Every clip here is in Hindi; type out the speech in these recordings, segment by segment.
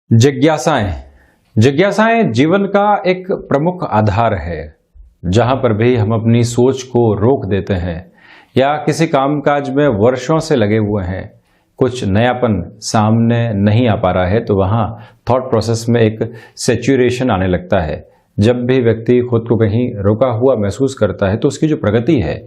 जिज्ञासाएं जिज्ञासाएं जीवन का एक प्रमुख आधार है। जहां पर भी हम अपनी सोच को रोक देते हैं या किसी कामकाज में वर्षों से लगे हुए हैं, कुछ नयापन सामने नहीं आ पा रहा है, तो वहां थॉट प्रोसेस में एक सैचुरेशन आने लगता है। जब भी व्यक्ति खुद को कहीं रोका हुआ महसूस करता है तो उसकी जो प्रगति है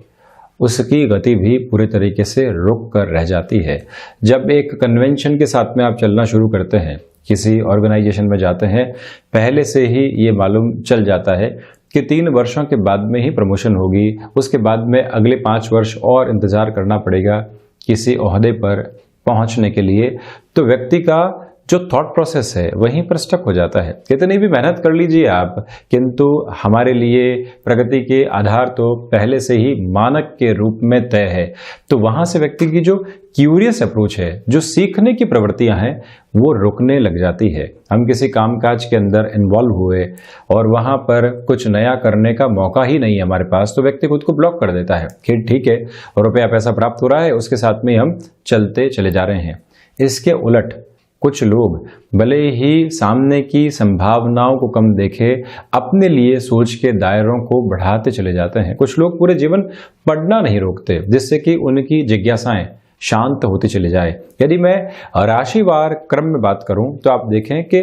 उसकी गति भी पूरे तरीके से रुक कर रह जाती है। जब एक कन्वेंशन के साथ में आप चलना शुरू करते हैं, किसी ऑर्गेनाइजेशन में जाते हैं, पहले से ही ये मालूम चल जाता है कि 3 वर्षों के बाद में ही प्रमोशन होगी, उसके बाद में अगले 5 वर्ष और इंतजार करना पड़ेगा किसी ओहदे पर पहुंचने के लिए। तो व्यक्ति का जो थॉट प्रोसेस है वहीं पर स्टक हो जाता है। कितनी भी मेहनत कर लीजिए आप, किंतु हमारे लिए प्रगति के आधार तो पहले से ही मानक के रूप में तय है। तो वहां से व्यक्ति की जो क्यूरियस अप्रोच है, जो सीखने की प्रवृत्तियां हैं, वो रुकने लग जाती है। हम किसी कामकाज के अंदर इन्वॉल्व हुए और वहां पर कुछ नया करने का मौका ही नहीं है हमारे पास, तो व्यक्ति खुद को ब्लॉक कर देता है कि ठीक है, रुपया पैसा प्राप्त हो रहा है, उसके साथ में हम चलते चले जा रहे हैं। इसके उलट कुछ लोग भले ही सामने की संभावनाओं को कम देखे, अपने लिए सोच के दायरों को बढ़ाते चले जाते हैं। कुछ लोग पूरे जीवन पढ़ना नहीं रोकते, जिससे कि उनकी जिज्ञासाएं शांत होती चली जाए। यदि मैं राशिवार क्रम में बात करूं तो आप देखें कि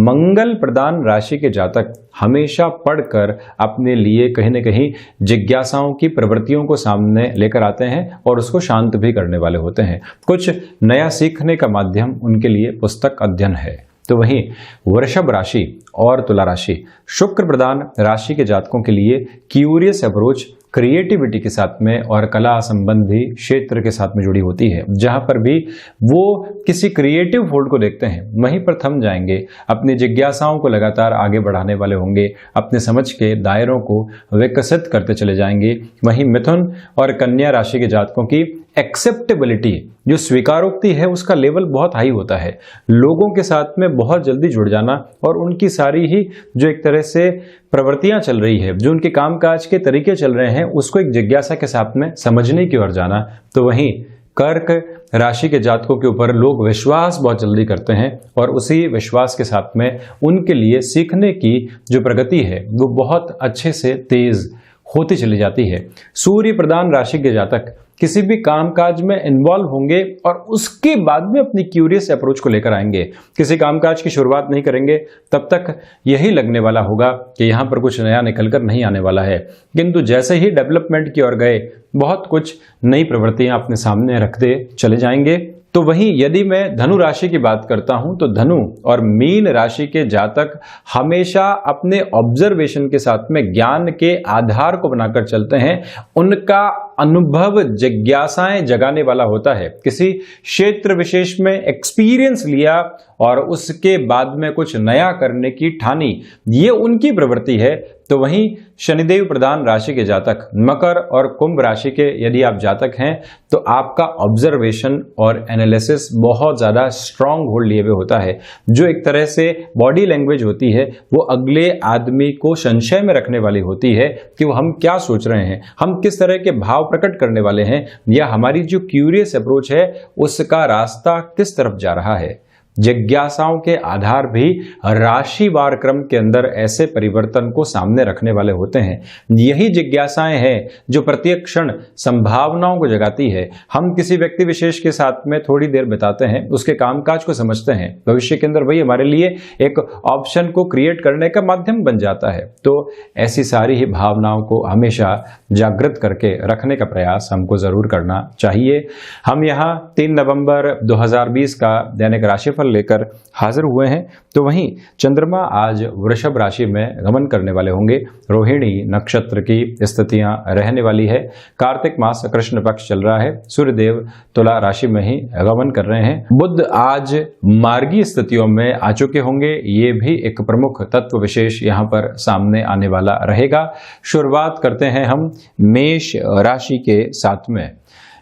मंगल प्रधान राशि के जातक हमेशा पढ़कर अपने लिए कहीं न कहीं जिज्ञासाओं की प्रवृत्तियों को सामने लेकर आते हैं और उसको शांत भी करने वाले होते हैं। कुछ नया सीखने का माध्यम उनके लिए पुस्तक अध्ययन है। तो वहीं वृषभ राशि और तुला राशि शुक्र प्रधान राशि के जातकों के लिए क्यूरियस अप्रोच क्रिएटिविटी के साथ में और कला संबंधी क्षेत्र के साथ में जुड़ी होती है। जहां पर भी वो किसी क्रिएटिव फील्ड को देखते हैं वहीं पर थम जाएंगे, अपनी जिज्ञासाओं को लगातार आगे बढ़ाने वाले होंगे, अपने समझ के दायरों को विकसित करते चले जाएंगे। वहीं मिथुन और कन्या राशि के जातकों की एक्सेप्टेबिलिटी, जो स्वीकारोक्ति है, उसका लेवल बहुत हाई होता है। लोगों के साथ में बहुत जल्दी जुड़ जाना और उनकी सारी ही जो एक तरह से प्रवृत्तियां चल रही है, जो उनके कामकाज के तरीके चल रहे हैं, उसको एक जिज्ञासा के साथ में समझने की ओर जाना। तो वहीं कर्क राशि के जातकों के ऊपर लोग विश्वास बहुत जल्दी करते हैं और उसी विश्वास के साथ में उनके लिए सीखने की जो प्रगति है वो बहुत अच्छे से तेज होती चली जाती है। सूर्य प्रधान राशि के जातक किसी भी कामकाज में इन्वॉल्व होंगे और उसके बाद में अपनी क्यूरियस अप्रोच को लेकर आएंगे। किसी कामकाज की शुरुआत नहीं करेंगे तब तक यही लगने वाला होगा कि यहाँ पर कुछ नया निकलकर नहीं आने वाला है, किंतु जैसे ही डेवलपमेंट की ओर गए बहुत कुछ नई प्रवृत्तियां अपने सामने रखते चले जाएंगे। तो वहीं यदि मैं धनु राशि की बात करता हूं तो धनु और मीन राशि के जातक हमेशा अपने ऑब्जर्वेशन के साथ में ज्ञान के आधार को बनाकर चलते हैं। उनका अनुभव जिज्ञासाएं जगाने वाला होता है। किसी क्षेत्र विशेष में एक्सपीरियंस लिया और उसके बाद में कुछ नया करने की ठानी, ये उनकी प्रवृत्ति है। तो वहीं शनिदेव प्रधान राशि के जातक मकर और कुंभ राशि के यदि आप जातक हैं तो आपका ऑब्जर्वेशन और एनालिसिस बहुत ज्यादा स्ट्रांग होल्ड लिए हुए होता है। जो एक तरह से बॉडी लैंग्वेज होती है वो अगले आदमी को संशय में रखने वाली होती है कि वो हम क्या सोच रहे हैं, हम किस तरह के भाव प्रकट करने वाले हैं, या हमारी जो क्यूरियस अप्रोच है उसका रास्ता किस तरफ जा रहा है। जिज्ञासाओं के आधार भी राशिवार क्रम के अंदर ऐसे परिवर्तन को सामने रखने वाले होते हैं। यही जिज्ञासाएं हैं जो प्रत्येक क्षण संभावनाओं को जगाती है। हम किसी व्यक्ति विशेष के साथ में थोड़ी देर बिताते हैं, उसके कामकाज को समझते हैं, भविष्य के अंदर वही हमारे लिए एक ऑप्शन को क्रिएट करने का माध्यम बन जाता है। तो ऐसी सारी ही भावनाओं को हमेशा जागृत करके रखने का प्रयास हमको जरूर करना चाहिए। हम यहाँ 3 नवंबर 2020 का दैनिक राशिफल लेकर हाजिर हुए हैं। तो वहीं चंद्रमा आज वृषभ राशि में गमन करने वाले होंगे। रोहिणी नक्षत्र की स्थितियां रहने वाली है। कार्तिक मास कृष्ण पक्ष चल रहा है। सूर्यदेव तुला राशि में ही गमन कर रहे हैं। बुध आज मार्गी स्थितियों में आ चुके होंगे। ये भी एक प्रमुख तत्व विशेष यहाँ पर सामने आने वाला रहेगा। शुरुआत करते हैं हम मेष राशि के साथ में।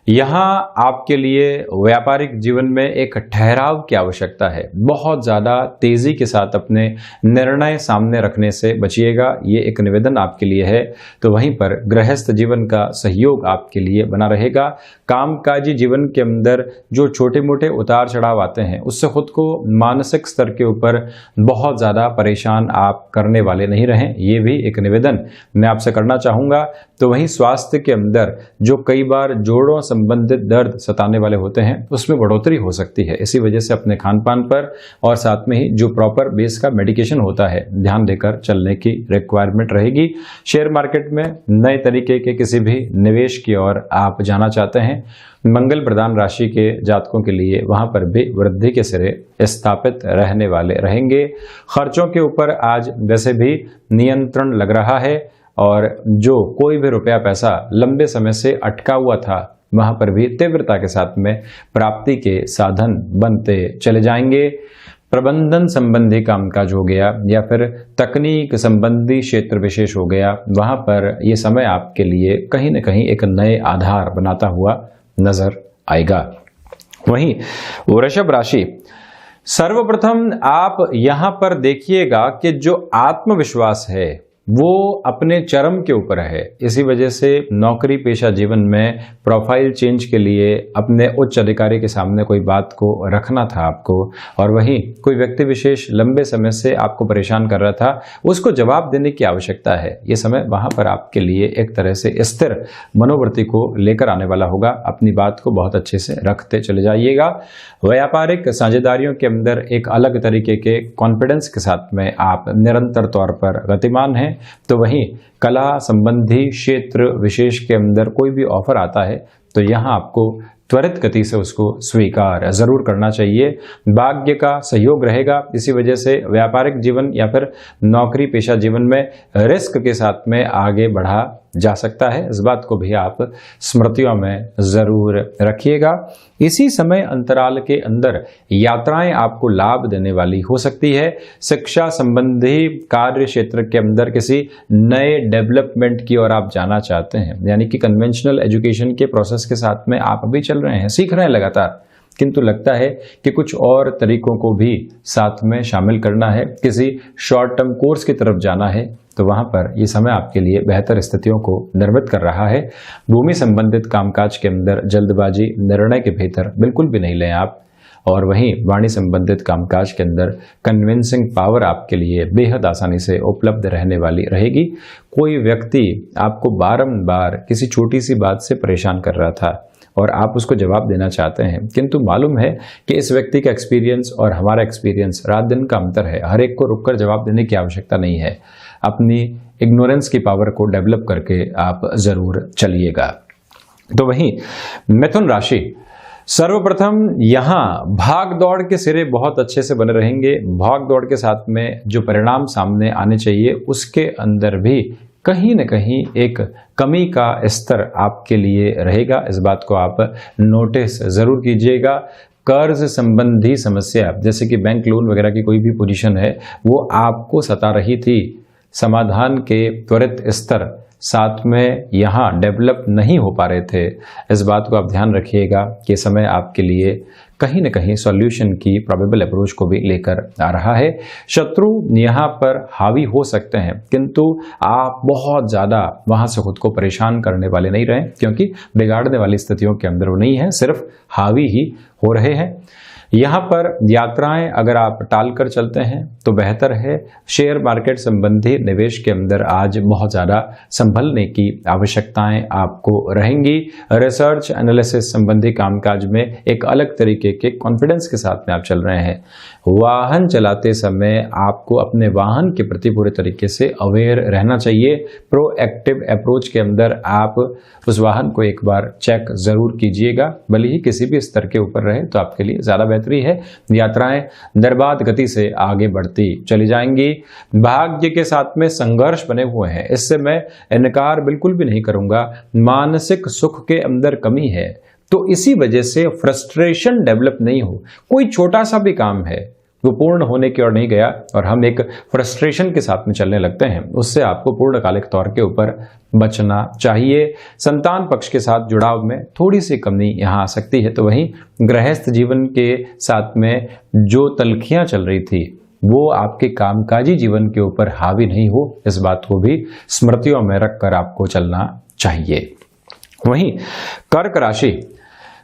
यहाँ आपके लिए व्यापारिक जीवन में एक ठहराव की आवश्यकता है। बहुत ज़्यादा तेज़ी के साथ अपने निर्णय सामने रखने से बचिएगा, ये एक निवेदन आपके लिए है। तो वहीं पर गृहस्थ जीवन का सहयोग आपके लिए बना रहेगा। कामकाजी जीवन के अंदर जो छोटे मोटे उतार चढ़ाव आते हैं उससे खुद को मानसिक स्तर के ऊपर बहुत ज़्यादा परेशान आप करने वाले नहीं रहें, ये भी एक निवेदन मैं आपसे करना चाहूँगा। तो वहीं स्वास्थ्य के अंदर जो कई बार जोड़ों संबंधित दर्द सताने वाले होते हैं उसमें बढ़ोतरी हो सकती है। इसी वजह से अपने खान पान पर और साथ में ही जो प्रॉपर बेस का मेडिकेशन होता है ध्यान देकर चलने की रिक्वायरमेंट रहेगी। शेयर मार्केट में नए तरीके के किसी भी निवेश की ओर आप जाना चाहते हैं, मंगल प्रधान राशि के जातकों के लिए वहां पर भी वृद्धि के सिरे स्थापित रहने वाले रहेंगे। खर्चों के ऊपर आज वैसे भी नियंत्रण लग रहा है और जो कोई भी रुपया पैसा लंबे समय से अटका हुआ था वहां पर भी तीव्रता के साथ में प्राप्ति के साधन बनते चले जाएंगे। प्रबंधन संबंधी कामकाज हो गया या फिर तकनीक संबंधी क्षेत्र विशेष हो गया, वहां पर यह समय आपके लिए कहीं न कहीं एक नए आधार बनाता हुआ नजर आएगा। वहीं वृषभ राशि, सर्वप्रथम आप यहां पर देखिएगा कि जो आत्मविश्वास है वो अपने चरम के ऊपर है। इसी वजह से नौकरी पेशा जीवन में प्रोफाइल चेंज के लिए अपने उच्च अधिकारी के सामने कोई बात को रखना था आपको, और वहीं कोई व्यक्ति विशेष लंबे समय से आपको परेशान कर रहा था, उसको जवाब देने की आवश्यकता है। ये समय वहां पर आपके लिए एक तरह से स्थिर मनोवृत्ति को लेकर आने वाला होगा। अपनी बात को बहुत अच्छे से रखते चले जाइएगा। व्यापारिक साझेदारियों के अंदर एक अलग तरीके के कॉन्फिडेंस के साथ में आप निरंतर तौर पर गतिमान हैं। तो वहीं कला संबंधी क्षेत्र विशेष के अंदर कोई भी ऑफर आता है तो यहां आपको त्वरित गति से उसको स्वीकार जरूर करना चाहिए। भाग्य का सहयोग रहेगा। इसी वजह से व्यापारिक जीवन या फिर नौकरी पेशा जीवन में रिस्क के साथ में आगे बढ़ा जा सकता है। इस बात को भी आप स्मृतियों में जरूर रखिएगा। इसी समय अंतराल के अंदर यात्राएं आपको लाभ देने वाली हो सकती है। शिक्षा संबंधी कार्य क्षेत्र के अंदर किसी नए डेवलपमेंट की ओर आप जाना चाहते हैं, यानी कि कन्वेंशनल एजुकेशन के प्रोसेस के साथ में आप अभी चल रहे हैं, सीख रहे हैं लगातार, किंतु लगता है कि कुछ और तरीकों को भी साथ में शामिल करना है, किसी शॉर्ट टर्म कोर्स की तरफ जाना है, तो वहां पर यह समय आपके लिए बेहतर स्थितियों को निर्मित कर रहा है। भूमि संबंधित कामकाज के अंदर जल्दबाजी निर्णय के भीतर बिल्कुल भी नहीं लें आप। और वहीं वाणी संबंधित कामकाज के अंदर कन्विंसिंग पावर आपके लिए बेहद आसानी से उपलब्ध रहने वाली रहेगी। कोई व्यक्ति आपको बारंबार किसी छोटी सी बात से परेशान कर रहा था और आप उसको जवाब देना चाहते हैं, किंतु मालूम है कि इस व्यक्ति का एक्सपीरियंस और हमारा एक्सपीरियंस रात दिन का अंतर है। हर एक को रुककर जवाब देने की आवश्यकता नहीं है। अपनी इग्नोरेंस की पावर को डेवलप करके आप जरूर चलिएगा। तो वहीं मिथुन राशि, सर्वप्रथम यहां भाग दौड़ के सिरे बहुत अच्छे से बने रहेंगे। भाग दौड़ के साथ में जो परिणाम सामने आने चाहिए उसके अंदर भी कहीं न कहीं एक कमी का स्तर आपके लिए रहेगा। इस बात को आप नोटिस जरूर कीजिएगा। कर्ज संबंधी समस्या जैसे कि बैंक लोन वगैरह की कोई भी पोजीशन है वो आपको सता रही थी, समाधान के त्वरित स्तर साथ में यहाँ डेवलप नहीं हो पा रहे थे। इस बात को आप ध्यान रखिएगा कि समय आपके लिए कहीं न कहीं सॉल्यूशन की प्रोबेबल अप्रोच को भी लेकर आ रहा है। शत्रु यहाँ पर हावी हो सकते हैं, किंतु आप बहुत ज़्यादा वहाँ से खुद को परेशान करने वाले नहीं रहे, क्योंकि बिगाड़ने वाली स्थितियों के अंदर वो नहीं है, सिर्फ हावी ही हो रहे हैं। यहाँ पर यात्राएं अगर आप टाल कर चलते हैं तो बेहतर है। शेयर मार्केट संबंधी निवेश के अंदर आज बहुत ज़्यादा संभलने की आवश्यकताएं आपको रहेंगी। रिसर्च एनालिसिस संबंधी कामकाज में एक अलग तरीके के कॉन्फिडेंस के साथ में आप चल रहे हैं। वाहन चलाते समय आपको अपने वाहन के प्रति पूरे तरीके से अवेयर रहना चाहिए। प्रोएक्टिव अप्रोच के अंदर आप उस वाहन को एक बार चेक जरूर कीजिएगा, भले ही किसी भी स्तर के ऊपर रहे तो आपके लिए ज़्यादा बेहतरी है। यात्राएं निर्बाध गति से आगे बढ़ती चली जाएंगी। भाग्य के साथ में संघर्ष बने हुए हैं, इससे मैं इनकार बिल्कुल भी नहीं करूंगा। मानसिक सुख के अंदर कमी है, तो इसी वजह से फ्रस्ट्रेशन डेवलप नहीं हो। कोई छोटा सा भी काम है वो पूर्ण होने की ओर नहीं गया और हम एक फ्रस्ट्रेशन के साथ में चलने लगते हैं, उससे आपको पूर्णकालिक तौर के ऊपर बचना चाहिए। संतान पक्ष के साथ जुड़ाव में थोड़ी सी कमी यहाँ आ सकती है। तो वहीं गृहस्थ जीवन के साथ में जो तलखियां चल रही थी वो आपके कामकाजी जीवन के ऊपर हावी नहीं हो, इस बात को भी स्मृतियों में रखकर आपको चलना चाहिए। वहीं कर्क राशि,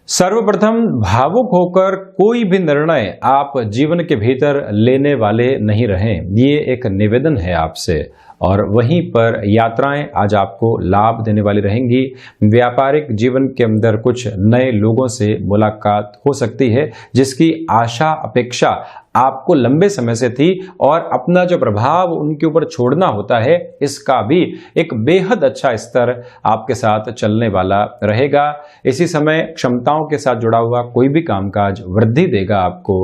सर्वप्रथम भावुक होकर कोई भी निर्णय आप जीवन के भीतर लेने वाले नहीं रहें, ये एक निवेदन है आपसे। और वहीं पर यात्राएं आज आपको लाभ देने वाली रहेंगी। व्यापारिक जीवन के अंदर कुछ नए लोगों से मुलाकात हो सकती है जिसकी आशा अपेक्षा आपको लंबे समय से थी, और अपना जो प्रभाव उनके ऊपर छोड़ना होता है इसका भी एक बेहद अच्छा स्तर आपके साथ चलने वाला रहेगा। इसी समय क्षमताओं के साथ जुड़ा हुआ कोई भी कामकाज वृद्धि देगा आपको।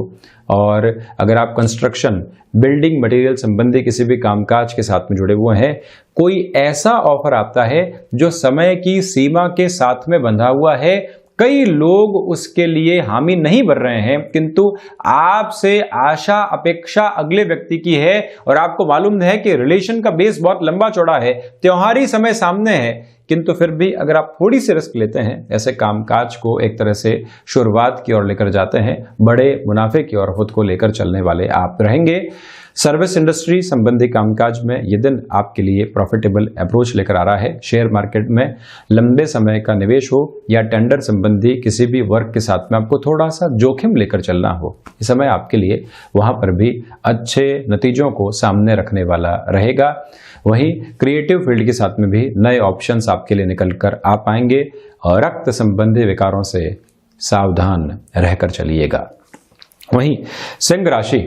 और अगर आप कंस्ट्रक्शन, बिल्डिंग मटेरियल संबंधी किसी भी कामकाज के साथ में जुड़े हुए हैं, कोई ऐसा ऑफर आता है जो समय की सीमा के साथ में बंधा हुआ है, कई लोग उसके लिए हामी नहीं भर रहे हैं, किंतु आपसे आशा अपेक्षा अगले व्यक्ति की है, और आपको मालूम है कि रिलेशन का बेस बहुत लंबा चौड़ा है, त्योहारी समय सामने है, किंतु फिर भी अगर आप थोड़ी सी रिस्क लेते हैं, ऐसे कामकाज को एक तरह से शुरुआत की ओर लेकर जाते हैं, बड़े मुनाफे की ओर खुद को लेकर चलने वाले आप रहेंगे। सर्विस इंडस्ट्री संबंधी कामकाज में ये दिन आपके लिए प्रॉफिटेबल अप्रोच लेकर आ रहा है। शेयर मार्केट में लंबे समय का निवेश हो या टेंडर संबंधी किसी भी वर्क के साथ में आपको थोड़ा सा जोखिम लेकर चलना हो, इस समय आपके लिए वहां पर भी अच्छे नतीजों को सामने रखने वाला रहेगा। वहीं क्रिएटिव फील्ड के साथ में भी नए ऑप्शंस आपके लिए निकल कर आ पाएंगे, और रक्त संबंधी विकारों से सावधान रहकर चलिएगा। वहीं सिंह राशि,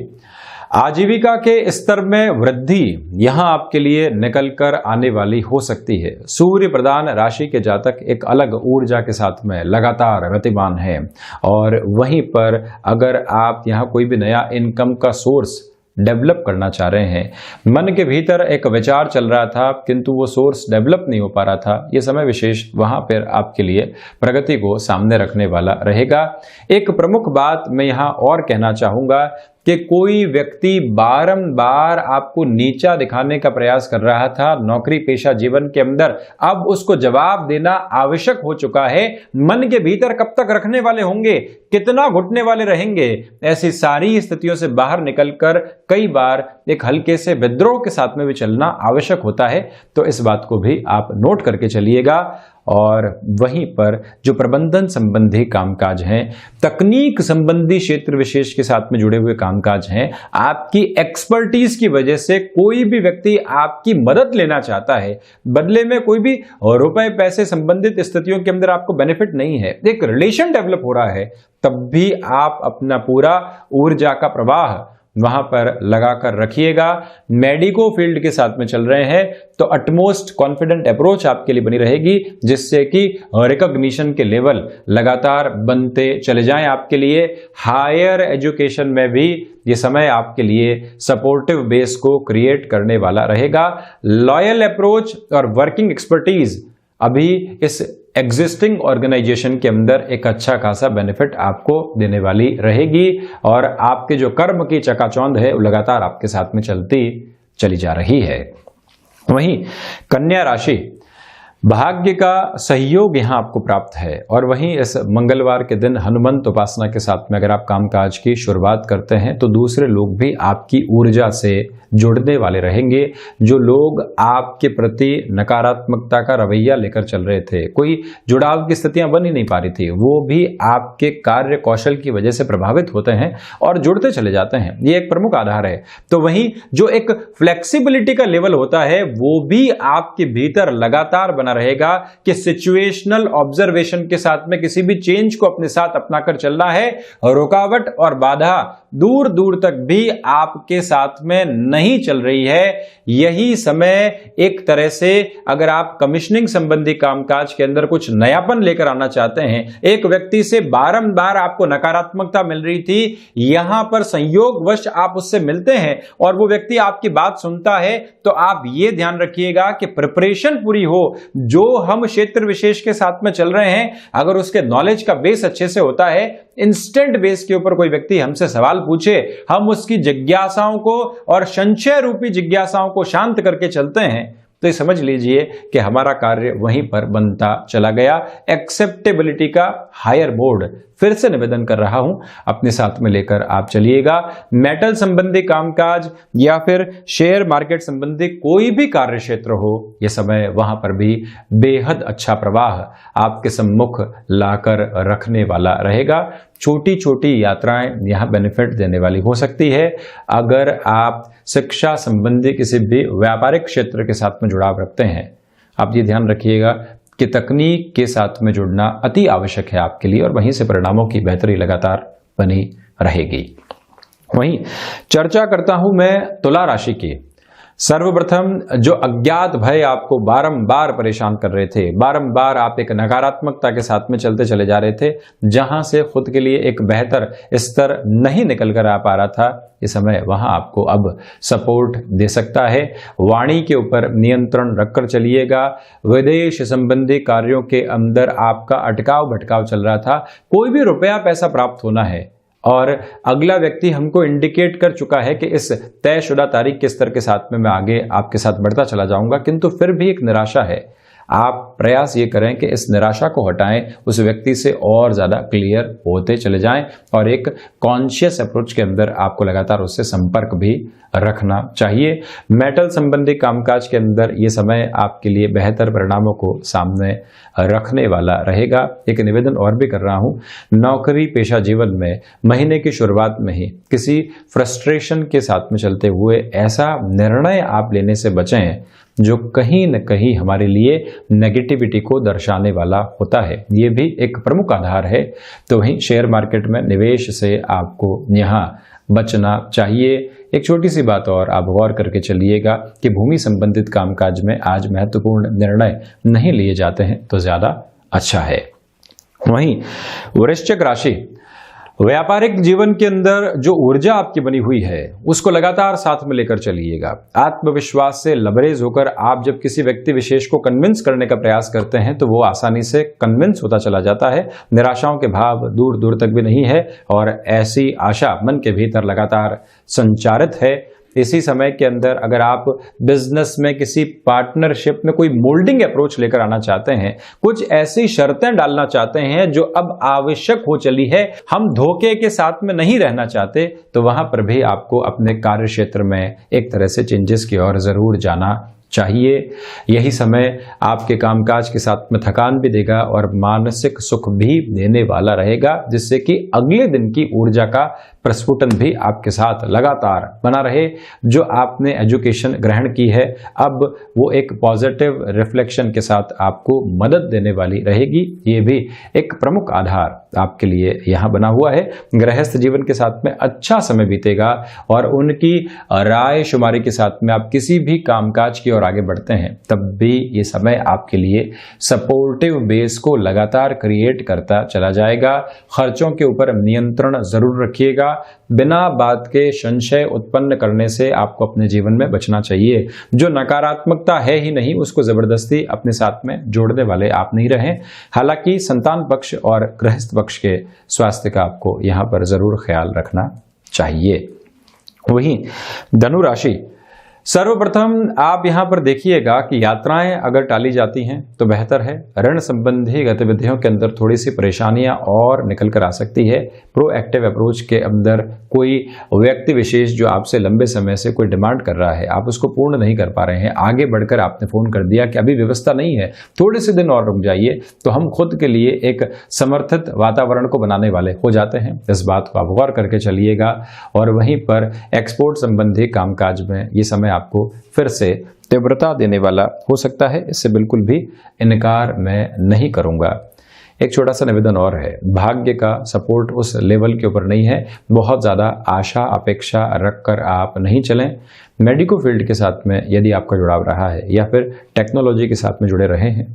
आजीविका के स्तर में वृद्धि यहां आपके लिए निकल कर आने वाली हो सकती है। सूर्य प्रधान राशि के जातक एक अलग ऊर्जा के साथ में लगातार गतिमान है, और वहीं पर अगर आप यहां कोई भी नया इनकम का सोर्स डेवलप करना चाह रहे हैं, मन के भीतर एक विचार चल रहा था किंतु वो सोर्स डेवलप नहीं हो पा रहा था, ये समय विशेष वहां पर आपके लिए प्रगति को सामने रखने वाला रहेगा। एक प्रमुख बात मैं यहां और कहना चाहूंगा कि कोई व्यक्ति बारंबार आपको नीचा दिखाने का प्रयास कर रहा था नौकरी पेशा जीवन के अंदर, अब उसको जवाब देना आवश्यक हो चुका है। मन के भीतर कब तक रखने वाले होंगे, कितना घुटने वाले रहेंगे, ऐसी सारी स्थितियों से बाहर निकलकर कई बार एक हल्के से विद्रोह के साथ में भी चलना आवश्यक होता है। तो इस बात को भी आप नोट करके चलिएगा। और वहीं पर जो प्रबंधन संबंधी कामकाज हैं, तकनीक संबंधी क्षेत्र विशेष के साथ में जुड़े हुए कामकाज हैं, आपकी एक्सपर्टीज की वजह से कोई भी व्यक्ति आपकी मदद लेना चाहता है, बदले में कोई भी रुपए पैसे संबंधित स्थितियों के अंदर आपको बेनिफिट नहीं है, एक रिलेशन डेवलप हो रहा है, तब भी आप अपना पूरा ऊर्जा का प्रवाह वहां पर लगाकर रखिएगा। मेडिको फील्ड के साथ में चल रहे हैं तो अटमोस्ट कॉन्फिडेंट अप्रोच आपके लिए बनी रहेगी, जिससे कि रिकॉग्निशन के लेवल लगातार बनते चले जाएं आपके लिए। हायर एजुकेशन में भी ये समय आपके लिए सपोर्टिव बेस को क्रिएट करने वाला रहेगा। लॉयल अप्रोच और वर्किंग एक्सपर्टीज अभी इस एग्जिस्टिंग ऑर्गेनाइजेशन के अंदर एक अच्छा खासा बेनिफिट आपको देने वाली रहेगी, और आपके जो कर्म की चकाचौंध है वो लगातार आपके साथ में चलती चली जा रही है। वहीं कन्या राशि, भाग्य का सहयोग यहां आपको प्राप्त है, और वहीं इस मंगलवार के दिन हनुमंत उपासना के साथ में अगर आप कामकाज की शुरुआत करते हैं तो दूसरे लोग भी आपकी ऊर्जा से जुड़ने वाले रहेंगे। जो लोग आपके प्रति नकारात्मकता का रवैया लेकर चल रहे थे, कोई जुड़ाव की स्थितियां बन ही नहीं पा रही थी, वो भी आपके कार्य कौशल की वजह से प्रभावित होते हैं और जुड़ते चले जाते हैं। ये एक प्रमुख आधार है। तो वहीं जो एक फ्लेक्सिबिलिटी का लेवल होता है वो भी आपके भीतर लगातार बना रहेगा कि सिचुएशनल ऑब्जर्वेशन के साथ में किसी भी चेंज को अपने साथ अपनाकर चलना है। रुकावट और बाधा दूर दूर तक भी आपके साथ में नहीं चल रही है। यही समय एक तरह से अगर आप कमीशनिंग संबंधी कामकाज के अंदर कुछ नयापन लेकर आना चाहते हैं, एक व्यक्ति से बारंबार आपको नकारात्मकता मिल रही थी, यहां पर संयोगवश आप उससे मिलते हैं और वो व्यक्ति आपकी बात सुनता है, तो आप ये ध्यान रखिएगा कि प्रिपरेशन पूरी हो। जो हम क्षेत्र विशेष के साथ में चल रहे हैं, अगर उसके नॉलेज का बेस अच्छे से होता है, इंस्टेंट बेस के ऊपर कोई व्यक्ति हमसे सवाल पूछे, हम उसकी जिज्ञासाओं को और संशय रूपी जिज्ञासाओं को शांत करके चलते हैं, तो ये समझ लीजिए कि हमारा कार्य वहीं पर बनता चला गया। एक्सेप्टेबिलिटी का हायर बोर्ड फिर से निवेदन कर रहा हूं, अपने साथ में लेकर आप चलिएगा। मेटल संबंधी कामकाज या फिर शेयर मार्केट संबंधी कोई भी कार्य क्षेत्र हो, यह समय वहां पर भी बेहद अच्छा प्रवाह आपके सम्मुख लाकर रखने वाला रहेगा। छोटी छोटी यात्राएं यहां बेनिफिट देने वाली हो सकती है। अगर आप शिक्षा संबंधी किसी भी व्यापारिक क्षेत्र के साथ में जुड़ाव रखते हैं, आप ये ध्यान रखिएगा कि तकनीक के साथ में जुड़ना अति आवश्यक है आपके लिए, और वहीं से परिणामों की बेहतरी लगातार बनी रहेगी। वहीं चर्चा करता हूं मैं तुला राशि की। सर्वप्रथम जो अज्ञात भय आपको बारंबार परेशान कर रहे थे, बारंबार आप एक नकारात्मकता के साथ में चलते चले जा रहे थे, जहां से खुद के लिए एक बेहतर स्तर नहीं निकल कर आ पा रहा था, इस समय वहां आपको अब सपोर्ट दे सकता है। वाणी के ऊपर नियंत्रण रखकर चलिएगा। विदेश संबंधी कार्यों के अंदर आपका अटकाव भटकाव चल रहा था, कोई भी रुपया पैसा प्राप्त होना है और अगला व्यक्ति हमको इंडिकेट कर चुका है कि इस तयशुदा तारीख के स्तर के साथ में मैं आगे आपके साथ बढ़ता चला जाऊंगा, किंतु फिर भी एक निराशा है। आप प्रयास ये करें कि इस निराशा को हटाएं, उस व्यक्ति से और ज़्यादा क्लियर होते चले जाएं और एक कॉन्शियस अप्रोच के अंदर आपको लगातार उससे संपर्क भी रखना चाहिए। मेटल संबंधी कामकाज के अंदर ये समय आपके लिए बेहतर परिणामों को सामने रखने वाला रहेगा। एक निवेदन और भी कर रहा हूं, नौकरी पेशा जीवन में महीने की शुरुआत में ही किसी फ्रस्ट्रेशन के साथ में चलते हुए ऐसा निर्णय आप लेने से बचें जो कहीं न कहीं हमारे लिए नेगेटिविटी को दर्शाने वाला होता है। ये भी एक प्रमुख आधार है। तो वहीं शेयर मार्केट में निवेश से आपको यहाँ बचना चाहिए। एक छोटी सी बात और आप गौर करके चलिएगा कि भूमि संबंधित कामकाज में आज महत्वपूर्ण निर्णय नहीं लिए जाते हैं तो ज्यादा अच्छा है। वहीं वृश्चिक राशि, व्यापारिक जीवन के अंदर जो ऊर्जा आपकी बनी हुई है उसको लगातार साथ में लेकर चलिएगा। आत्मविश्वास से लबरेज होकर आप जब किसी व्यक्ति विशेष को कन्विंस करने का प्रयास करते हैं तो वो आसानी से कन्विंस होता चला जाता है। निराशाओं के भाव दूर दूर तक भी नहीं है और ऐसी आशा मन के भीतर लगातार संचारित है। इसी समय के अंदर अगर आप बिजनेस में किसी पार्टनरशिप में कोई मोल्डिंग अप्रोच लेकर आना चाहते हैं, कुछ ऐसी शर्तें डालना चाहते हैं जो अब आवश्यक हो चली है, हम धोखे के साथ में नहीं रहना चाहते, तो वहां पर भी आपको अपने कार्य क्षेत्र में एक तरह से चेंजेस की ओर जरूर जाना चाहिए। यही समय आपके कामकाज के साथ में थकान भी देगा और मानसिक सुख भी देने वाला रहेगा, जिससे कि अगले दिन की ऊर्जा का प्रस्फुटन भी आपके साथ लगातार बना रहे। जो आपने एजुकेशन ग्रहण की है अब वो एक पॉजिटिव रिफ्लेक्शन के साथ आपको मदद देने वाली रहेगी। ये भी एक प्रमुख आधार आपके लिए यहाँ बना हुआ है। गृहस्थ जीवन के साथ में अच्छा समय बीतेगा और उनकी राय शुमारी के साथ में आप किसी भी कामकाज की ओर आगे बढ़ते हैं तब भी ये समय आपके लिए सपोर्टिव बेस को लगातार क्रिएट करता चला जाएगा। खर्चों के ऊपर नियंत्रण जरूर रखिएगा। बिना बात के संशय उत्पन्न करने से आपको अपने जीवन में बचना चाहिए। जो नकारात्मकता है ही नहीं उसको जबरदस्ती अपने साथ में जोड़ने वाले आप नहीं रहें। हालांकि संतान पक्ष और गृहस्थ पक्ष के स्वास्थ्य का आपको यहाँ पर जरूर ख्याल रखना चाहिए। वहीं धनु राशि, सर्वप्रथम आप यहां पर देखिएगा कि यात्राएं अगर टाली जाती हैं तो बेहतर है। ऋण संबंधी गतिविधियों के अंदर थोड़ी सी परेशानियां और निकल कर आ सकती है। प्रोएक्टिव अप्रोच के अंदर कोई व्यक्ति विशेष जो आपसे लंबे समय से कोई डिमांड कर रहा है, आप उसको पूर्ण नहीं कर पा रहे हैं, आगे बढ़कर आपने फोन कर दिया कि अभी व्यवस्था नहीं है, थोड़े से दिन और रुक जाइए, तो हम खुद के लिए एक समर्थित वातावरण को बनाने वाले हो जाते हैं। इस बात को आप गौर करके चलिएगा। और वहीं पर एक्सपोर्ट संबंधी कामकाज में ये समय आपको फिर से तीव्रता देने वाला हो सकता है, इससे बिल्कुल भी इनकार मैं नहीं करूंगा। एक छोटा सा निवेदन और है, भाग्य का सपोर्ट उस लेवल के ऊपर नहीं है, बहुत ज़्यादा आशा अपेक्षा रखकर आप नहीं चलें। मेडिको फील्ड के साथ में यदि आपका जुड़ाव रहा है या फिर टेक्नोलॉजी के साथ में जुड़े रहे हैं,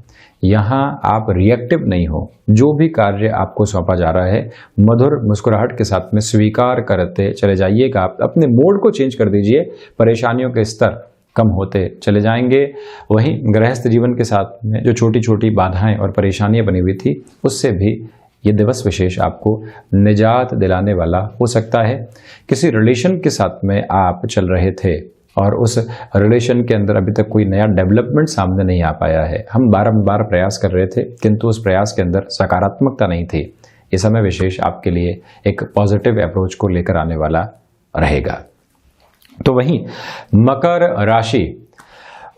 यहाँ आप रिएक्टिव नहीं हो। जो भी कार्य आपको सौंपा जा रहा है मधुर मुस्कुराहट के साथ में स्वीकार करते चले जाइएगा। आप अपने मोड को चेंज कर दीजिए, परेशानियों के स्तर कम होते चले जाएंगे। वहीं गृहस्थ जीवन के साथ में जो छोटी छोटी बाधाएं और परेशानियां बनी हुई थी उससे भी ये दिवस विशेष आपको निजात दिलाने वाला हो सकता है। किसी रिलेशन के साथ में आप चल रहे थे और उस रिलेशन के अंदर अभी तक कोई नया डेवलपमेंट सामने नहीं आ पाया है। हम बारंबार प्रयास कर रहे थे किंतु उस प्रयास के अंदर सकारात्मकता नहीं थी। ये समय विशेष आपके लिए एक पॉजिटिव अप्रोच को लेकर आने वाला रहेगा। तो वहीं मकर राशि,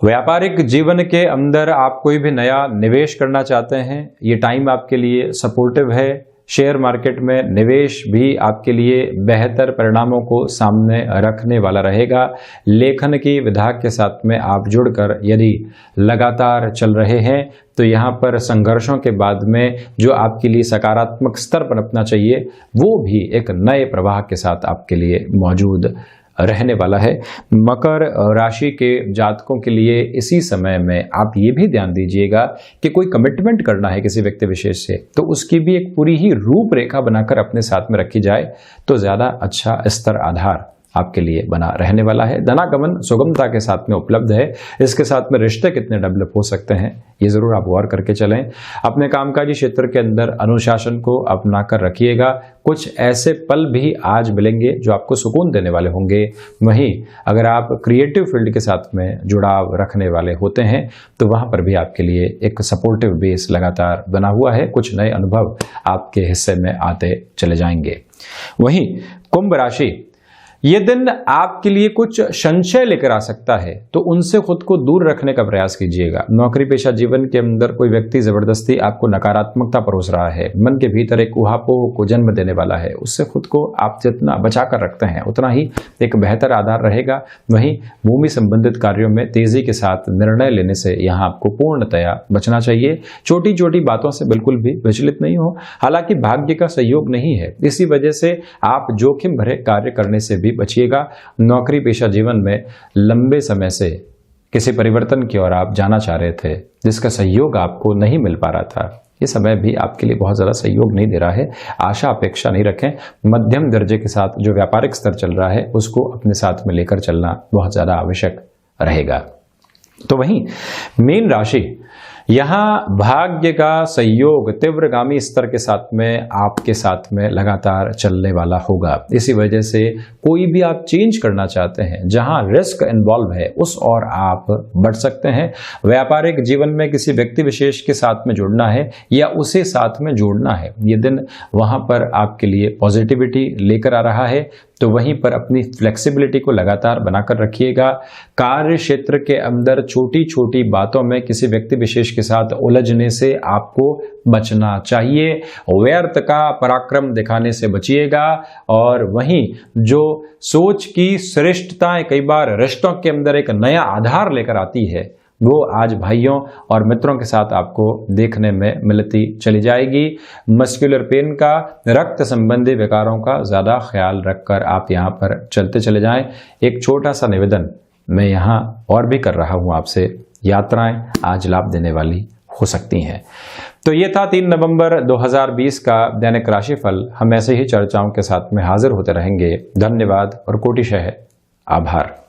व्यापारिक जीवन के अंदर आप कोई भी नया निवेश करना चाहते हैं, ये टाइम आपके लिए सपोर्टिव है। शेयर मार्केट में निवेश भी आपके लिए बेहतर परिणामों को सामने रखने वाला रहेगा। लेखन की विधा के साथ में आप जुड़कर यदि लगातार चल रहे हैं तो यहाँ पर संघर्षों के बाद में जो आपके लिए सकारात्मक स्तर पर अपना चाहिए वो भी एक नए प्रवाह के साथ आपके लिए मौजूद रहने वाला है। मकर राशि के जातकों के लिए इसी समय में आप ये भी ध्यान दीजिएगा कि कोई कमिटमेंट करना है किसी व्यक्ति विशेष से तो उसकी भी एक पूरी ही रूपरेखा बनाकर अपने साथ में रखी जाए तो ज्यादा अच्छा स्तर आधार आपके लिए बना रहने वाला है। धनागमन सुगमता के साथ में उपलब्ध है। इसके साथ में रिश्ते कितने डेवलप हो सकते हैं ये जरूर आप गौर करके चलें। अपने कामकाजी क्षेत्र के अंदर अनुशासन को अपना कर रखिएगा। कुछ ऐसे पल भी आज मिलेंगे जो आपको सुकून देने वाले होंगे। वहीं अगर आप क्रिएटिव फील्ड के साथ में जुड़ाव रखने वाले होते हैं तो वहां पर भी आपके लिए एक सपोर्टिव बेस लगातार बना हुआ है। कुछ नए अनुभव आपके हिस्से में आते चले जाएंगे। वहीं कुंभ राशि, ये दिन आपके लिए कुछ संशय लेकर आ सकता है तो उनसे खुद को दूर रखने का प्रयास कीजिएगा। नौकरी पेशा जीवन के अंदर कोई व्यक्ति जबरदस्ती आपको नकारात्मकता परोस रहा है, मन के भीतर एक ऊहापोह को जन्म देने वाला है, उससे खुद को आप जितना बचा कर रखते हैं उतना ही एक बेहतर आधार रहेगा। वहीं भूमि संबंधित कार्यों में तेजी के साथ निर्णय लेने से यहाँ आपको पूर्णतया बचना चाहिए। छोटी छोटी बातों से बिल्कुल भी विचलित नहीं हो। हालांकि भाग्य का सहयोग नहीं है, इसी वजह से आप जोखिम भरे कार्य करने से भी बचिएगा। नौकरी पेशा जीवन में लंबे समय से किसी परिवर्तन की ओर आप जाना चाह रहे थे जिसका सहयोग आपको नहीं मिल पा रहा था, ये समय भी आपके लिए बहुत ज्यादा सहयोग नहीं दे रहा है। आशा अपेक्षा नहीं रखें। मध्यम दर्जे के साथ जो व्यापारिक स्तर चल रहा है उसको अपने साथ में लेकर चलना बहुत ज्यादा आवश्यक रहेगा। तो वहीं मीन राशि, यहां भाग्य का सहयोग तीव्रगामी स्तर के साथ में आपके साथ में लगातार चलने वाला होगा। इसी वजह से कोई भी आप चेंज करना चाहते हैं जहां रिस्क इन्वॉल्व है उस और आप बढ़ सकते हैं। व्यापारिक जीवन में किसी व्यक्ति विशेष के साथ में जुड़ना है या उसे साथ में जोड़ना है, ये दिन वहां पर आपके लिए पॉजिटिविटी लेकर आ रहा है। तो वहीं पर अपनी फ्लेक्सिबिलिटी को लगातार बनाकर रखिएगा। कार्य क्षेत्र के अंदर छोटी छोटी बातों में किसी व्यक्ति विशेष के साथ उलझने से आपको बचना चाहिए। व्यर्थ का पराक्रम दिखाने से बचिएगा। और वहीं जो सोच की श्रेष्ठताएं कई बार रिश्तों के अंदर एक नया आधार लेकर आती है वो आज भाइयों और मित्रों के साथ आपको देखने में मिलती चली जाएगी। मस्कुलर पेन का, रक्त संबंधी विकारों का ज्यादा ख्याल रखकर आप यहाँ पर चलते चले जाएं। एक छोटा सा निवेदन मैं यहाँ और भी कर रहा हूँ आपसे, यात्राएं आज लाभ देने वाली हो सकती हैं। तो ये था 3 नवंबर 2020 का दैनिक राशिफल। हम ऐसे ही चर्चाओं के साथ में हाजिर होते रहेंगे। धन्यवाद और कोटिशः आभार।